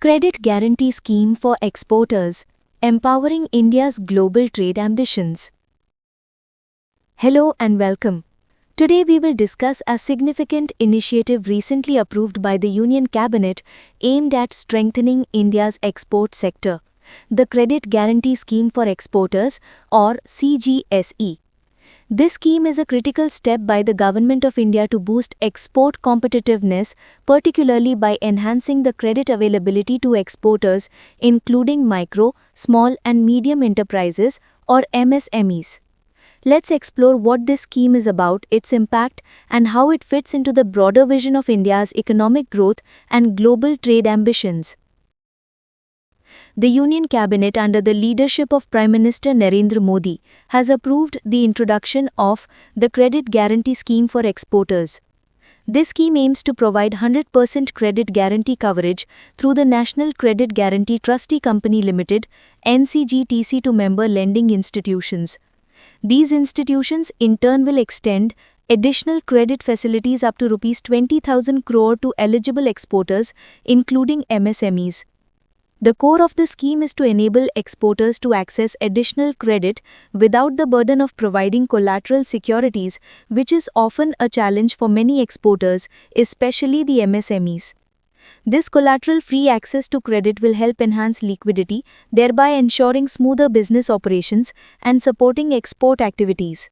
Credit Guarantee Scheme for Exporters, Empowering India's Global Trade Ambitions. Hello and welcome. Today we will discuss a significant initiative recently approved by the Union Cabinet aimed at strengthening India's export sector, the Credit Guarantee Scheme for Exporters or CGSE. This scheme is a critical step by the Government of India to boost export competitiveness, particularly by enhancing the credit availability to exporters, including micro, small and medium enterprises or MSMEs. Let's explore what this scheme is about, its impact, and how it fits into the broader vision of India's economic growth and global trade ambitions. The Union Cabinet, under the leadership of Prime Minister Narendra Modi, has approved the introduction of the Credit Guarantee Scheme for Exporters. This scheme aims to provide 100% credit guarantee coverage through the National Credit Guarantee Trustee Company Limited (NCGTC) to member lending institutions. These institutions in turn will extend additional credit facilities up to Rs 20,000 crore to eligible exporters, including MSMEs. The core of the scheme is to enable exporters to access additional credit without the burden of providing collateral securities, which is often a challenge for many exporters, especially the MSMEs. This collateral-free access to credit will help enhance liquidity, thereby ensuring smoother business operations and supporting export activities.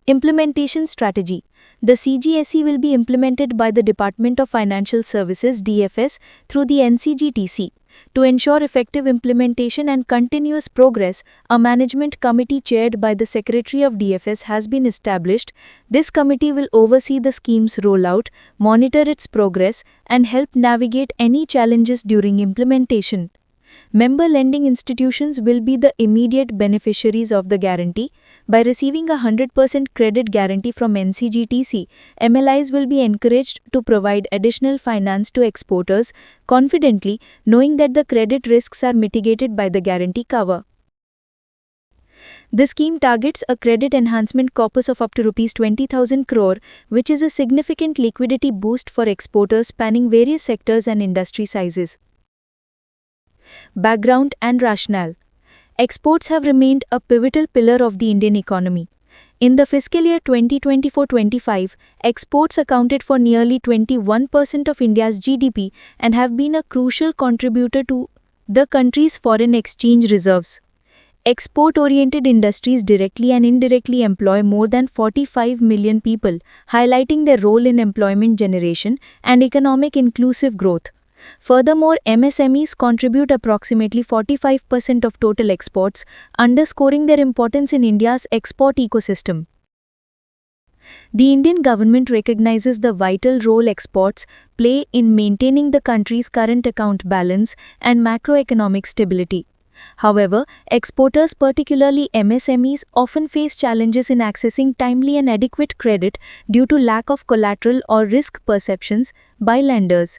Implementation strategy. The CGSE will be implemented by the Department of Financial Services (DFS) through the NCGTC. To ensure effective implementation and continuous progress, a management committee chaired by the Secretary of DFS has been established. This committee will oversee the scheme's rollout, monitor its progress, and help navigate any challenges during implementation. Member lending institutions will be the immediate beneficiaries of the guarantee. By receiving a 100% credit guarantee from NCGTC, MLIs will be encouraged to provide additional finance to exporters confidently, knowing that the credit risks are mitigated by the guarantee cover. The scheme targets a credit enhancement corpus of up to Rs 20,000 crore, which is a significant liquidity boost for exporters spanning various sectors and industry sizes. Background and rationale. Exports have remained a pivotal pillar of the Indian economy. In the fiscal year 2024-25, exports accounted for nearly 21% of India's GDP and have been a crucial contributor to the country's foreign exchange reserves. Export-oriented industries directly and indirectly employ more than 45 million people, highlighting their role in employment generation and economic inclusive growth. Furthermore, MSMEs contribute approximately 45% of total exports, underscoring their importance in India's export ecosystem. The Indian government recognizes the vital role exports play in maintaining the country's current account balance and macroeconomic stability. However, exporters, particularly MSMEs, often face challenges in accessing timely and adequate credit due to lack of collateral or risk perceptions by lenders.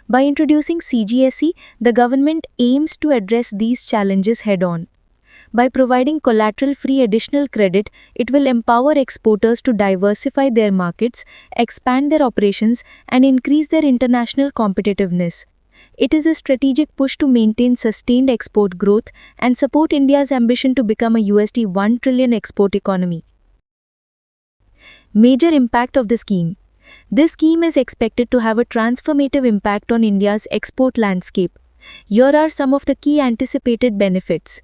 By introducing CGSE, the government aims to address these challenges head-on. By providing collateral-free additional credit, it will empower exporters to diversify their markets, expand their operations, and increase their international competitiveness. It is a strategic push to maintain sustained export growth and support India's ambition to become a $1 trillion export economy. Major impact of the scheme. This scheme is expected to have a transformative impact on India's export landscape. Here are some of the key anticipated benefits.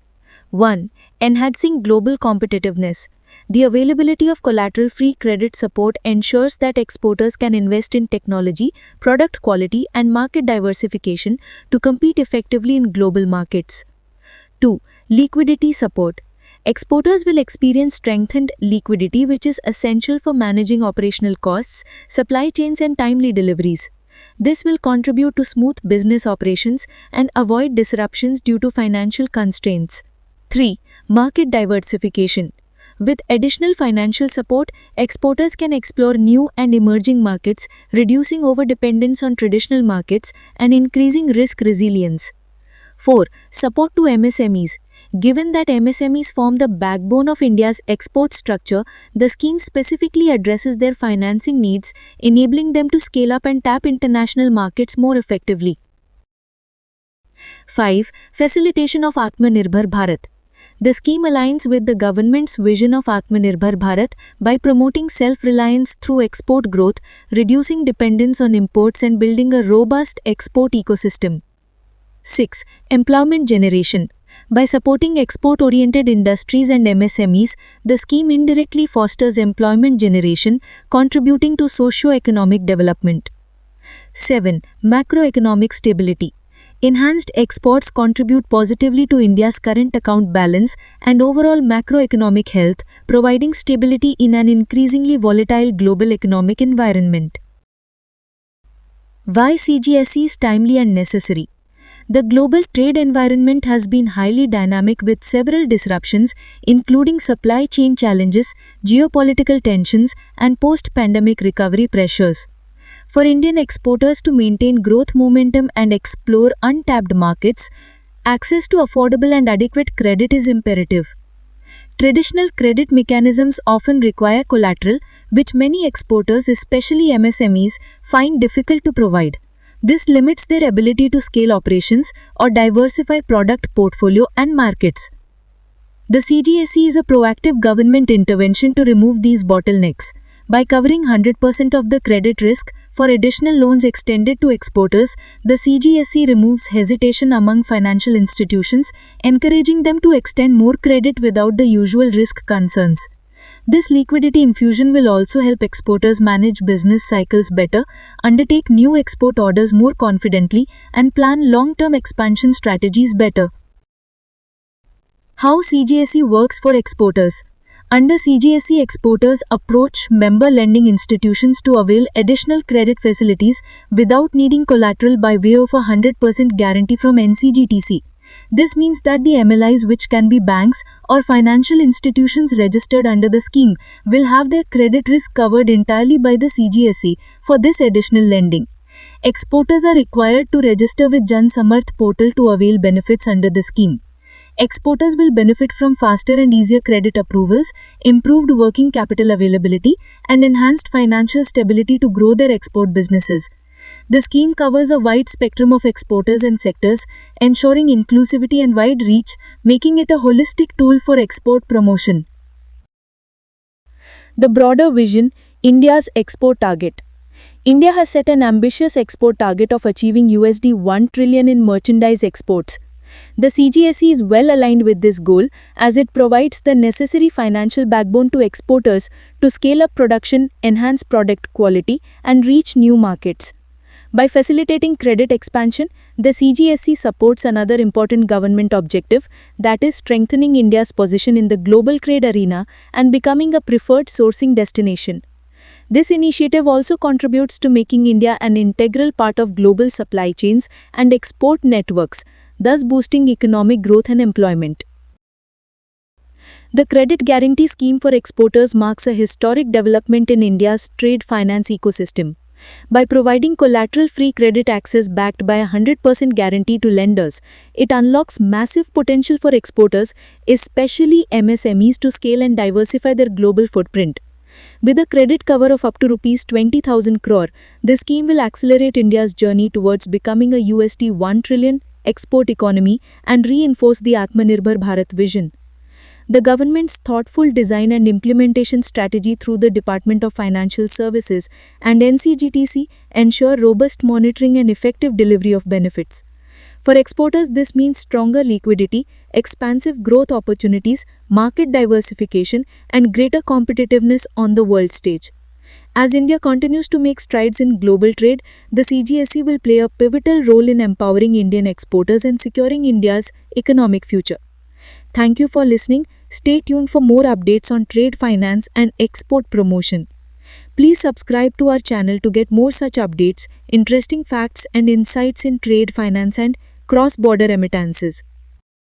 1. Enhancing global competitiveness. The availability of collateral-free credit support ensures that exporters can invest in technology, product quality, and market diversification to compete effectively in global markets. 2. Liquidity support. Exporters will experience strengthened liquidity, which is essential for managing operational costs, supply chains, and timely deliveries. This will contribute to smooth business operations and avoid disruptions due to financial constraints. 3. Market diversification. With additional financial support, exporters can explore new and emerging markets, reducing overdependence on traditional markets and increasing risk resilience. 4. Support to MSMEs. Given that MSMEs form the backbone of India's export structure, the scheme specifically addresses their financing needs, enabling them to scale up and tap international markets more effectively. 5. Facilitation of Atmanirbhar Bharat. The scheme aligns with the government's vision of Atmanirbhar Bharat by promoting self-reliance through export growth, reducing dependence on imports and building a robust export ecosystem. 6. Employment generation. By supporting export-oriented industries and MSMEs, the scheme indirectly fosters employment generation, contributing to socio-economic development. 7. Macroeconomic stability. Enhanced exports contribute positively to India's current account balance and overall macroeconomic health, providing stability in an increasingly volatile global economic environment. Why CGSE is timely and necessary? The global trade environment has been highly dynamic with several disruptions, including supply chain challenges, geopolitical tensions, and post-pandemic recovery pressures. For Indian exporters to maintain growth momentum and explore untapped markets, access to affordable and adequate credit is imperative. Traditional credit mechanisms often require collateral, which many exporters, especially MSMEs, find difficult to provide. This limits their ability to scale operations or diversify product portfolio and markets. The CGSE is a proactive government intervention to remove these bottlenecks. By covering 100% of the credit risk for additional loans extended to exporters, the CGSE removes hesitation among financial institutions, encouraging them to extend more credit without the usual risk concerns. This liquidity infusion will also help exporters manage business cycles better, undertake new export orders more confidently, and plan long-term expansion strategies better. How CGSE works for exporters. Under CGSE, exporters approach member lending institutions to avail additional credit facilities without needing collateral by way of a 100% guarantee from NCGTC. This means that the MLIs, which can be banks or financial institutions registered under the scheme, will have their credit risk covered entirely by the CGSE for this additional lending. Exporters are required to register with Jan Samarth portal to avail benefits under the scheme. Exporters will benefit from faster and easier credit approvals, improved working capital availability, and enhanced financial stability to grow their export businesses. The scheme covers a wide spectrum of exporters and sectors, ensuring inclusivity and wide reach, making it a holistic tool for export promotion. The broader vision, India's export target. India has set an ambitious export target of achieving $1 trillion in merchandise exports. The CGSE is well aligned with this goal as it provides the necessary financial backbone to exporters to scale up production, enhance product quality, and reach new markets. By facilitating credit expansion, the CGSE supports another important government objective, that is strengthening India's position in the global trade arena and becoming a preferred sourcing destination. This initiative also contributes to making India an integral part of global supply chains and export networks, thus boosting economic growth and employment. The Credit Guarantee Scheme for exporters marks a historic development in India's trade finance ecosystem. By providing collateral-free credit access backed by a 100% guarantee to lenders, it unlocks massive potential for exporters, especially MSMEs, to scale and diversify their global footprint. With a credit cover of up to Rs 20,000 crore, the scheme will accelerate India's journey towards becoming a $1 trillion export economy and reinforce the Atmanirbhar Bharat vision. The government's thoughtful design and implementation strategy through the Department of Financial Services and NCGTC ensure robust monitoring and effective delivery of benefits. For exporters, this means stronger liquidity, expansive growth opportunities, market diversification, and greater competitiveness on the world stage. As India continues to make strides in global trade, the CGSE will play a pivotal role in empowering Indian exporters and securing India's economic future. Thank you for listening. Stay tuned for more updates on trade finance and export promotion. Please subscribe to our channel to get more such updates, interesting facts and insights in trade finance and cross-border remittances.